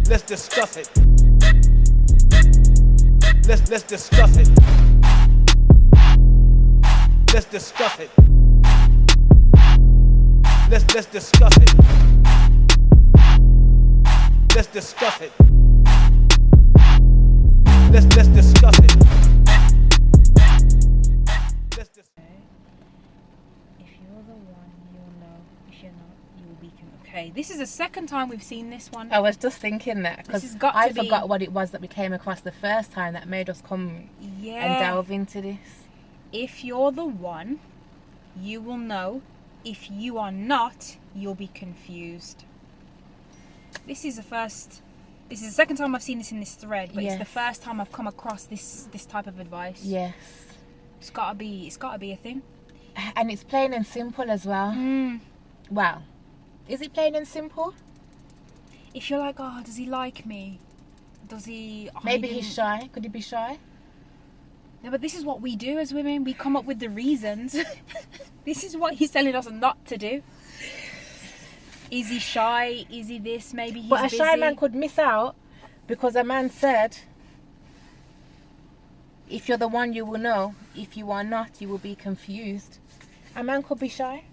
Let's discuss it. Let's discuss it. Let's discuss it. Let's discuss it. Let's discuss it. Let's discuss it. If you're the one, you'll know. If you're not, you will be. Okay, this is the second time we've seen this one. I was just thinking that because I forgot what it was that we came across the first time that made us come and delve into this. If you're the one, you will know. If you are not, you'll be confused. This is the second time I've seen this in this thread, but it's the first time I've come across this type of advice. Yes. It's gotta be a thing. And it's plain and simple as well. Wow. Is it plain and simple? If you're like, oh, does he like me? Does he... Oh, maybe he's shy. Could he be shy? No, but this is what we do as women. We come up with the reasons. This is what he's telling us not to do. Is he shy? Is he this? Maybe he's busy. But a shy man could miss out because a man said, if you're the one, you will know. If you are not, you will be confused. A man could be shy.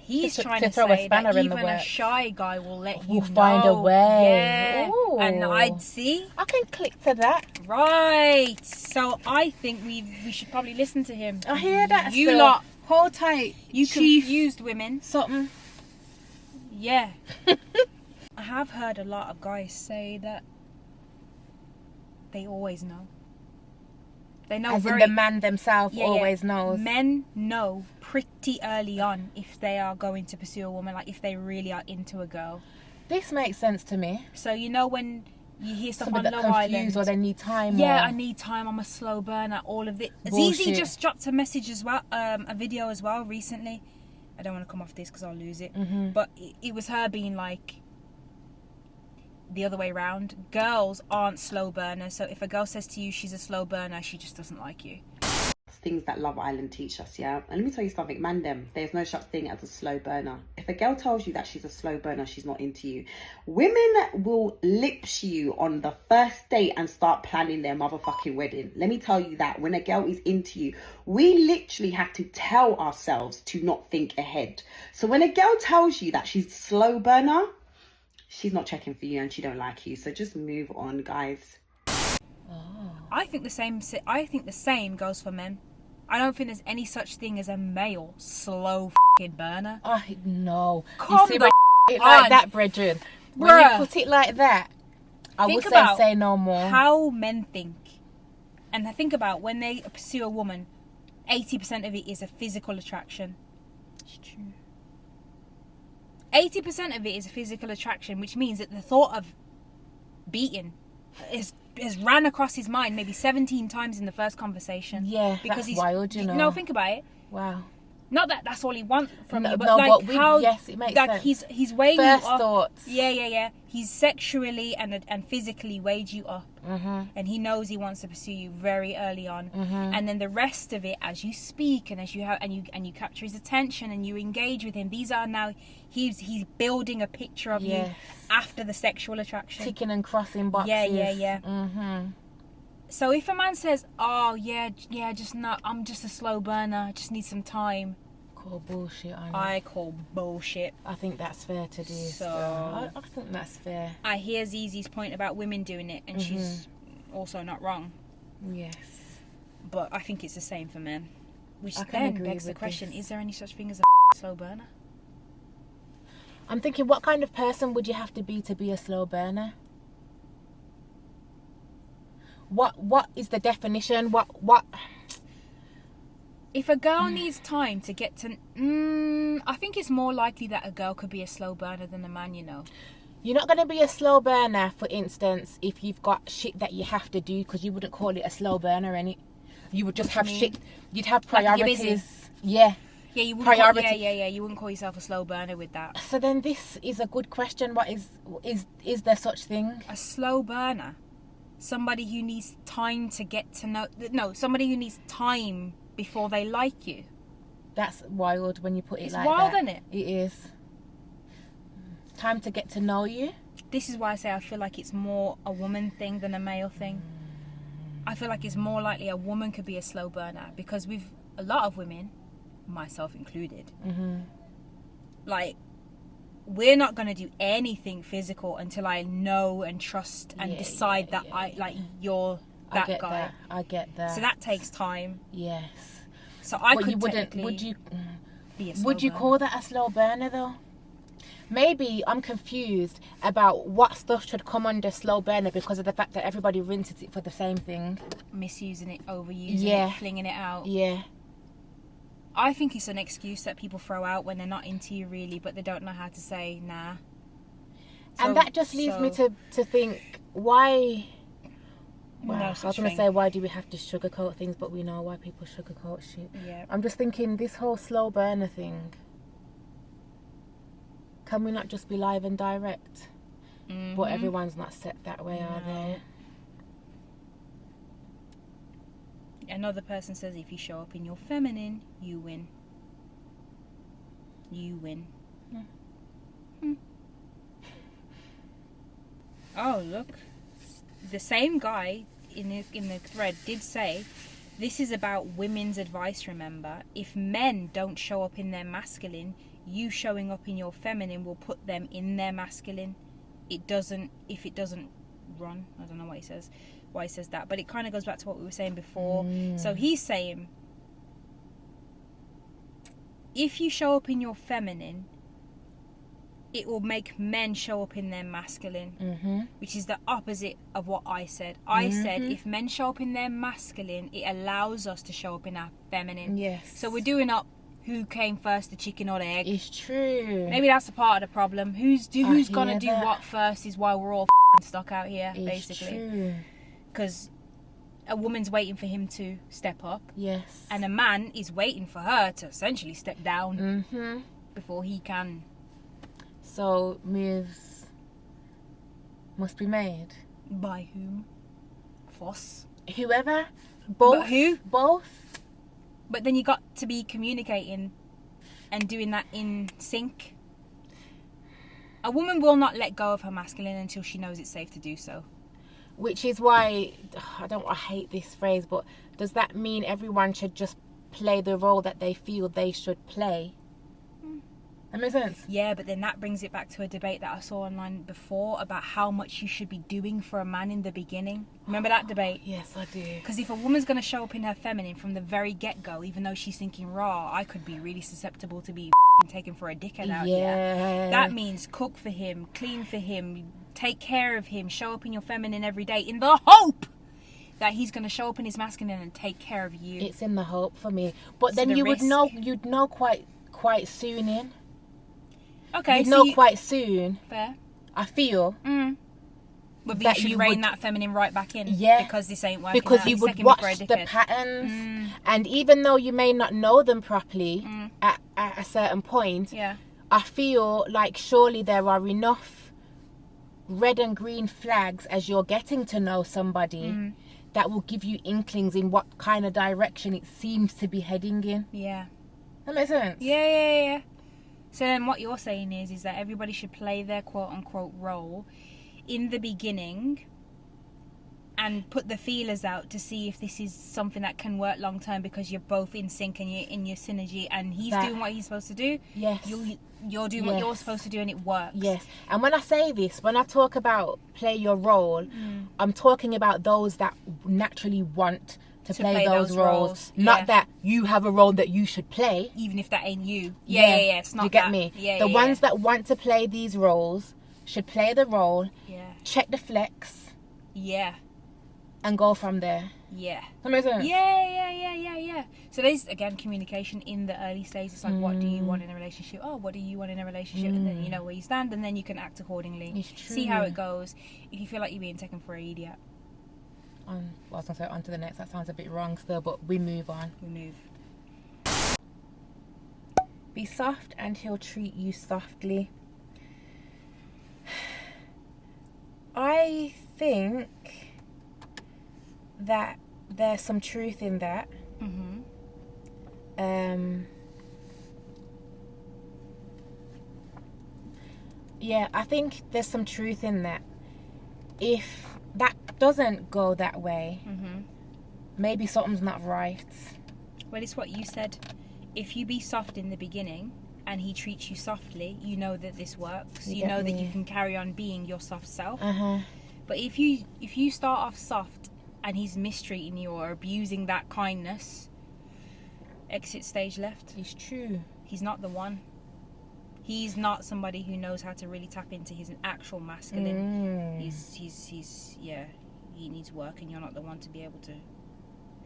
He's trying to say that even a shy guy will let you know. Find a way. Yeah. Ooh. And I can click to that. Right. So I think we should probably listen to him. I hear that. You lot, hold tight. You confused women. Something. Yeah. I have heard a lot of guys say that they always know. They know. As in the man themselves always knows. Men know pretty early on if they are going to pursue a woman, like if they really are into a girl. This makes sense to me. So you know when you hear stuff on Love Island, or they need time. Yeah, I need time. I'm a slow burner. All of it. Zizi just dropped a message as well, a video as well recently. I don't want to come off this because I'll lose it. But it was her being like the other way around. Girls aren't slow burners. So if a girl says to you she's a slow burner, she just doesn't like you. Things that Love Island teach us, yeah? And let me tell you something, man them, there's no such thing as a slow burner. If a girl tells you that she's a slow burner, she's not into you. Women will lips you on the first date and start planning their motherfucking wedding. Let me tell you that when a girl is into you, we literally have to tell ourselves to not think ahead. So when a girl tells you that she's a slow burner, she's not checking for you and she don't like you. So just move on, guys. I think the same goes for men. I don't think there's any such thing as a male slow fucking burner. Oh no. Come you see when you put it like that, brethren. When you put it like that, I would say no more. How men think. And I think about when they pursue a woman, 80% of it is a physical attraction. It's true. 80% of it is a physical attraction, which means that the thought of beating has ran across his mind maybe 17 times in the first conversation. Yeah, because he's wild, you know. No, think about it. Wow. Not that that's all he wants from you, but no, like but how yes, it makes sense. He's weighing first you up. Thoughts. Yeah. He's sexually and physically weighed you up, and he knows he wants to pursue you very early on. And then the rest of it, as you speak and as you have and you capture his attention and you engage with him, these are now he's building a picture of you after the sexual attraction, ticking and crossing boxes. Yeah. So if a man says, "Oh yeah, just not, I'm just a slow burner, I just need some time," call bullshit. I call bullshit. I think that's fair to do. So I think that's fair. I hear Zizi's point about women doing it, and she's also not wrong. Yes, but I think it's the same for men. Which then begs the question: is there any such thing as a slow burner? I'm thinking, what kind of person would you have to be a slow burner? What is the definition? What? If a girl needs time to get to... I think it's more likely that a girl could be a slow burner than a man, you know. You're not going to be a slow burner, for instance, if you've got shit that you have to do, because you wouldn't call it a slow burner, innit? You would just have shit. You'd have priorities. Yeah. Yeah, you wouldn't you wouldn't call yourself a slow burner with that. So then this is a good question. What is there such thing? A slow burner? Somebody who needs time to get to know... No, somebody who needs time before they like you. That's wild when you put it like that. It's wild, isn't it? It is. Time to get to know you. this is why I say I feel like it's more a woman thing than a male thing. I feel like it's more likely a woman could be a slow burner, because with a lot of women, myself included, like, we're not going to do anything physical until I know and trust and decide that you're that guy. I get that. So that takes time. Yes. So I But could you wouldn't, technically be a slow would you burner. call that a slow burner though? Maybe I'm confused about what stuff should come under slow burner because of the fact that everybody rinses it for the same thing. Misusing it, overusing it, flinging it out. Yeah. I think it's an excuse that people throw out when they're not into you really, but they don't know how to say nah. And that just leads me to think, why... Well, No I was such going to thing. say, why do we have to sugarcoat things, but we know why people sugarcoat shit. Yeah. I'm just thinking, this whole slow burner thing, can we not just be live and direct? But everyone's not set that way, are they? Another person says if you show up in your feminine, you win. You win. Oh, look. The same guy in the thread did say, this is about women's advice, remember. If men don't show up in their masculine, you showing up in your feminine will put them in their masculine. If it doesn't run. I don't know why he says that, but it kind of goes back to what we were saying before. So he's saying, if you show up in your feminine, it will make men show up in their masculine, which is the opposite of what I said. I said if men show up in their masculine, it allows us to show up in our feminine. Yes. So we're doing up who came first, the chicken or the egg. It's true. Maybe that's a part of the problem. Who's gonna hear do that. what first is why we're all stuck out here, It's basically. true. Because a woman's waiting for him to step up, Yes. and a man is waiting for her to essentially step down before he can. So moves must be made. By whom? Foss. Whoever. Both. But who? Both. But then you got to be communicating and doing that in sync. A woman will not let go of her masculine until she knows it's safe to do so. Which is why I hate this phrase, but does that mean everyone should just play the role that they feel they should play? That makes sense. Yeah, but then that brings it back to a debate that I saw online before about how much you should be doing for a man in the beginning. Remember that debate? Yes, I do. Because if a woman's going to show up in her feminine from the very get-go, even though she's thinking, raw, I could be really susceptible to be taken for a dickhead out here. That means cook for him, clean for him, take care of him, show up in your feminine every day in the hope that he's going to show up in his masculine and take care of you. It's in the hope for me. But So then the you'd know quite soon in. Okay, You'd so know quite soon, fair. I feel. But that you should you rein would- that feminine right back in. Yeah. Because this ain't working Because out. you He's would taking me for a watch the dickhead. patterns. And even though you may not know them properly at a certain point, Yeah. I feel like surely there are enough red and green flags as you're getting to know somebody that will give you inklings in what kind of direction it seems to be heading in. Yeah. That makes sense? Yeah. So then what you're saying is that everybody should play their quote-unquote role in the beginning and put the feelers out to see if this is something that can work long-term because you're both in sync and you're in your synergy and he's doing what he's supposed to do. Yes. You're doing what you're supposed to do and it works. Yes. And when I say this, when I talk about play your role, I'm talking about those that naturally want to play those roles. Not that you have a role that you should play. Even if that ain't you. Yeah. It's not Do you get that. me? Yeah, the ones that want to play these roles should play the role, check the flex, and go from there. Yeah. That makes sense? Yeah. So there's, again, communication in the early stages. It's like, what do you want in a relationship? Oh, what do you want in a relationship? And then you know where you stand, and then you can act accordingly. It's true. See how it goes. If you feel like you're being taken for an idiot, I was going to say on to the next. That sounds a bit wrong still, but we move on. we move. Be soft and he'll treat you softly. I think that there's some truth in that. Yeah, I think there's some truth in that. If that doesn't go that way, maybe something's not right. Well, it's what you said. If you be soft in the beginning and he treats you softly, you know that this works. You know that you can carry on being your soft self. But if you start off soft and he's mistreating you or abusing that kindness, exit stage left. It's true. He's not the one. He's not somebody who knows how to really tap into his actual masculine. He's yeah, he needs work, and you're not the one to be able to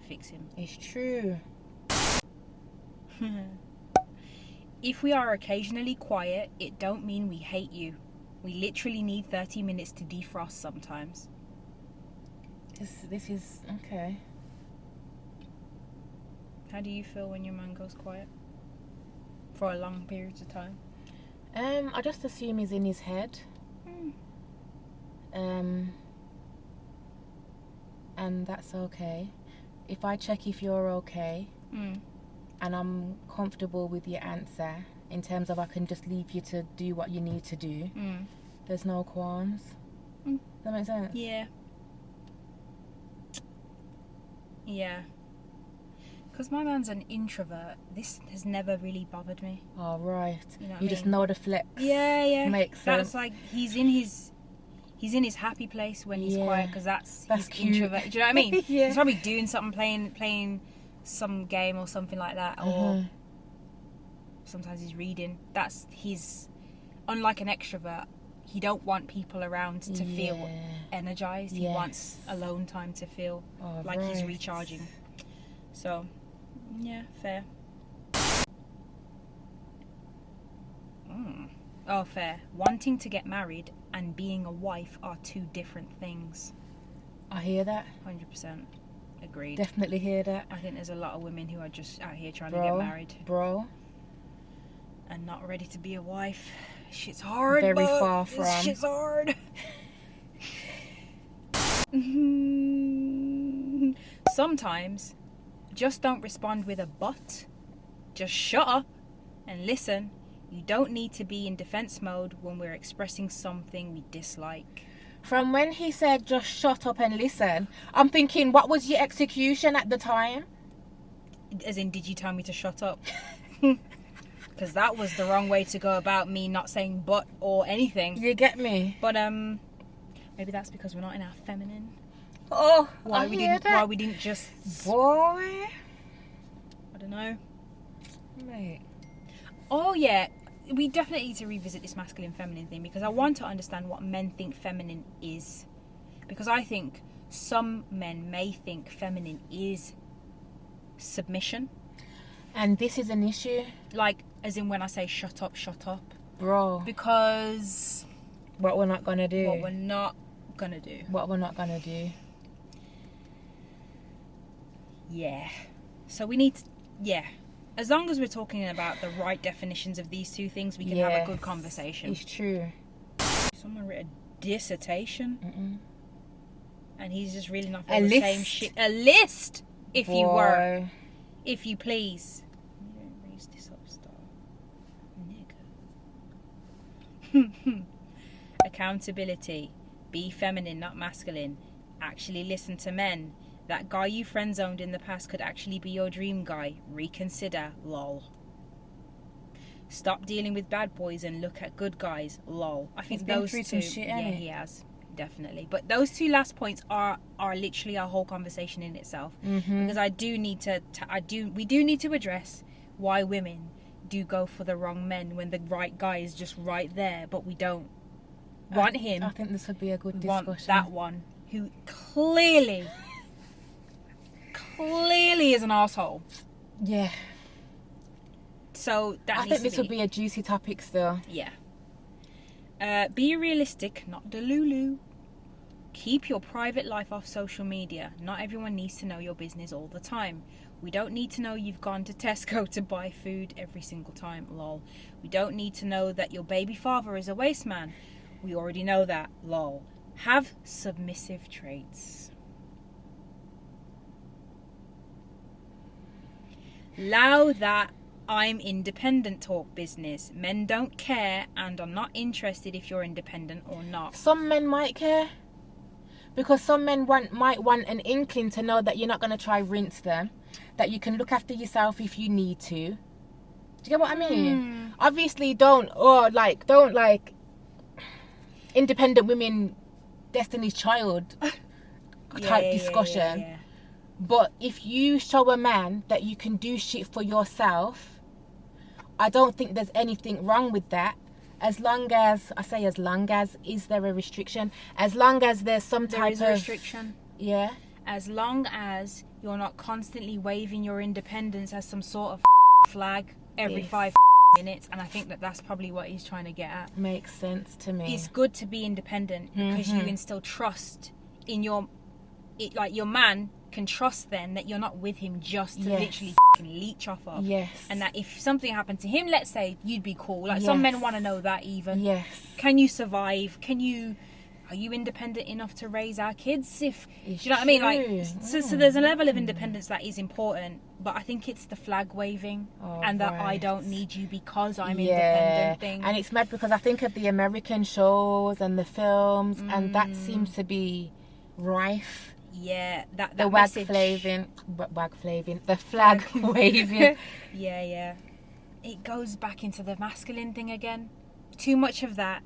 fix him. It's true. If we are occasionally quiet, it don't mean we hate you. We literally need 30 minutes to defrost sometimes. This is okay. How do you feel when your man goes quiet for a long period of time? I just assume he's in his head. And that's okay. If I check if you're okay, and I'm comfortable with your answer, in terms of I can just leave you to do what you need to do, there's no qualms. Does that make sense? Yeah. Yeah. Because my man's an introvert, this has never really bothered me. Oh, right. You know what I You just mean? know the flex. Yeah. Makes sense. That's like he's in his happy place when he's quiet, because that's his cute. introvert. Do you know what I mean? Yeah. He's probably doing something, playing some game or something like that, or sometimes he's reading. That's his. Unlike an extrovert, he don't want people around to feel energized. He wants alone time to feel like he's recharging. So, yeah, fair. Oh, fair. Wanting to get married and being a wife are two different things. I hear that. 100%. Agreed. Definitely hear that. I think there's a lot of women who are just out here trying to get married. Bro. And not ready to be a wife. Shit's hard. Very far from. Shit's hard. Sometimes, just don't respond with a but. Just shut up and listen. You don't need to be in defense mode when we're expressing something we dislike. From when he said just shut up and listen, I'm thinking, what was your execution at the time? As in, did you tell me to shut up? Because that was the wrong way to go about me not saying but or anything. You get me? But maybe that's because we're not in our feminine. Oh, Why we didn't just boy. I don't know. Mate. Oh yeah, we definitely need to revisit this masculine feminine thing, because I want to understand what men think feminine is. Because I think some men may think feminine is submission. And this is an issue. Like, as in when I say shut up. Bro. Because What we're not gonna do. what we're not gonna do. What we're not gonna do. Yeah. So we need to, as long as we're talking about the right definitions of these two things, we can have a good conversation. It's true. Someone wrote a dissertation. And he's just really not A the list. same shit. A list, if you were. Boy. If you please. You don't raise this up, star. Nigga. Accountability. Be feminine, not masculine. Actually listen to men. That guy you friend zoned in the past could actually be your dream guy. Reconsider. Lol. Stop dealing with bad boys and look at good guys. Lol. I think He's been those through two. some shit, Yeah, ain't he? he has. Definitely. But those two last points are literally a whole conversation in itself. Because I do need to we do need to address why women do go for the wrong men when the right guy is just right there, but we don't want him. I think this would be a good We want discussion. that one who clearly is an asshole. Yeah. So that I needs think to this would be a juicy topic still. Yeah. Be realistic, not delulu. Keep your private life off social media. Not everyone needs to know your business all the time. We don't need to know you've gone to Tesco to buy food every single time, lol. We don't need to know that your baby father is a waste man. We already know that, lol. Have submissive traits. Allow that I'm independent talk business. Men don't care and are not interested if you're independent or not. Some men might care. Because some men might want an inkling to know that you're not going to try rinse them. That you can look after yourself if you need to. Do you get what I mean? Obviously, don't independent women, Destiny's Child type discussion. Yeah. But if you show a man that you can do shit for yourself, I don't think there's anything wrong with that. As long as, is there a restriction? As long as there's some There type is of a restriction. Yeah. As long as you're not constantly waving your independence as some sort of flag every Yes. 5 minutes, and I think that that's probably what he's trying to get at. Makes sense to me. It's good to be independent because you instill trust in your man can trust then that you're not with him just to Yes. literally leech off of. Yes. And that if something happened to him, let's say, you'd be cool. Like some Yes. men want to know that even. Yes. Can you survive? Are you independent enough to raise our kids? If It's do you know what I mean? Like, true. so there's a level of independence that is important, but I think it's the flag waving and that I right. don't need you because I'm independent thing. And it's mad because I think of the American shows and the films, and that seems to be rife. Yeah, that The message. the flag waving. Yeah. It goes back into the masculine thing again. Too much of that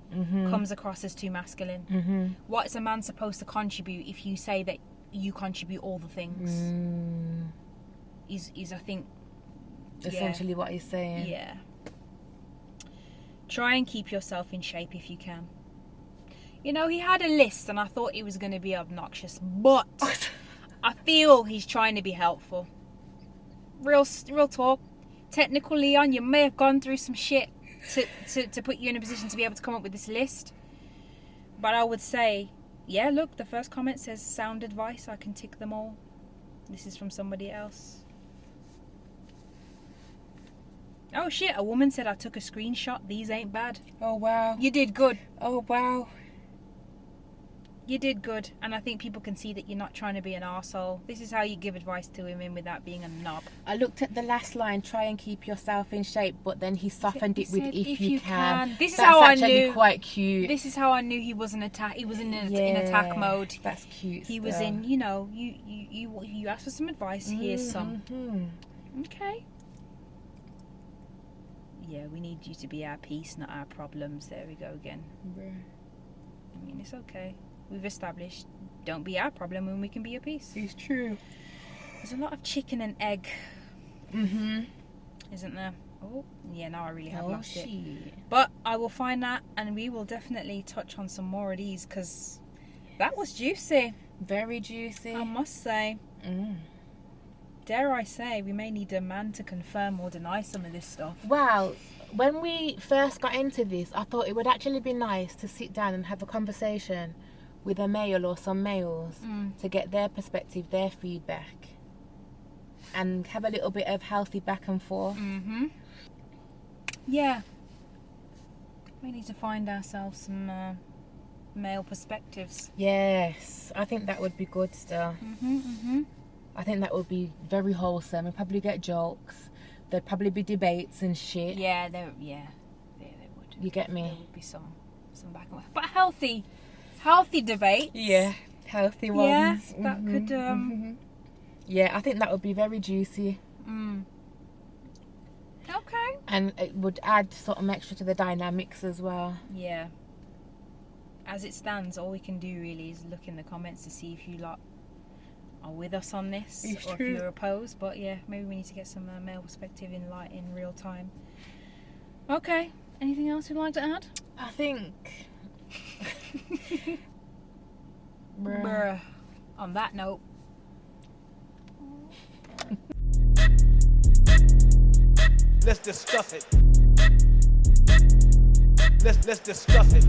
comes across as too masculine. What is a man supposed to contribute if you say that you contribute all the things? Is I think Essentially what he's saying. yeah. Try and keep yourself in shape if you can. You know, he had a list and I thought it was going to be obnoxious, but I feel he's trying to be helpful. Real talk. Technical Leon, you may have gone through some shit to put you in a position to be able to come up with this list. But I would say, yeah, look, the first comment says sound advice. I can tick them all. This is from somebody else. Oh shit, a woman said I took a screenshot. These ain't bad. Oh wow. You did good. Oh wow. You did good. And I think people can see that you're not trying to be an arsehole. This is how you give advice to women without being a knob. I looked at the last line, try and keep yourself in shape, but then he softened it with said, if you can. This is That's how I actually knew. quite cute. This is how I knew he was in attack. He was in attack mode. That's cute. He was in, you know, you asked for some advice. Here's some. Okay. Yeah, we need you to be our peace, not our problems. There we go again. I mean, it's okay. We've established, don't be our problem when we can be your peace. It's true. There's a lot of chicken and egg, isn't there? Oh, yeah, now I really have lost it. But I will find that and we will definitely touch on some more of these because that was juicy. Very juicy. I must say. Dare I say, we may need a man to confirm or deny some of this stuff. Wow. When we first got into this, I thought it would actually be nice to sit down and have a conversation with a male or some males to get their perspective, their feedback, and have a little bit of healthy back and forth. Yeah. We need to find ourselves some male perspectives. Yes, I think that would be good still. I think that would be very wholesome. We'd probably get jokes. There'd probably be debates and shit. Yeah, they would. You get me? There would be some back and forth. But healthy debate. Yeah, healthy ones. Yeah, that could Yeah, I think that would be very juicy. Okay. And it would add something extra to the dynamics as well. Yeah. As it stands, all we can do really is look in the comments to see if you lot are with us on this It's or true. if you're opposed. But yeah, maybe we need to get some male perspective in real time. Okay. Anything else you'd like to add? I think. Bruh. On that note. Let's discuss it. Let's discuss it.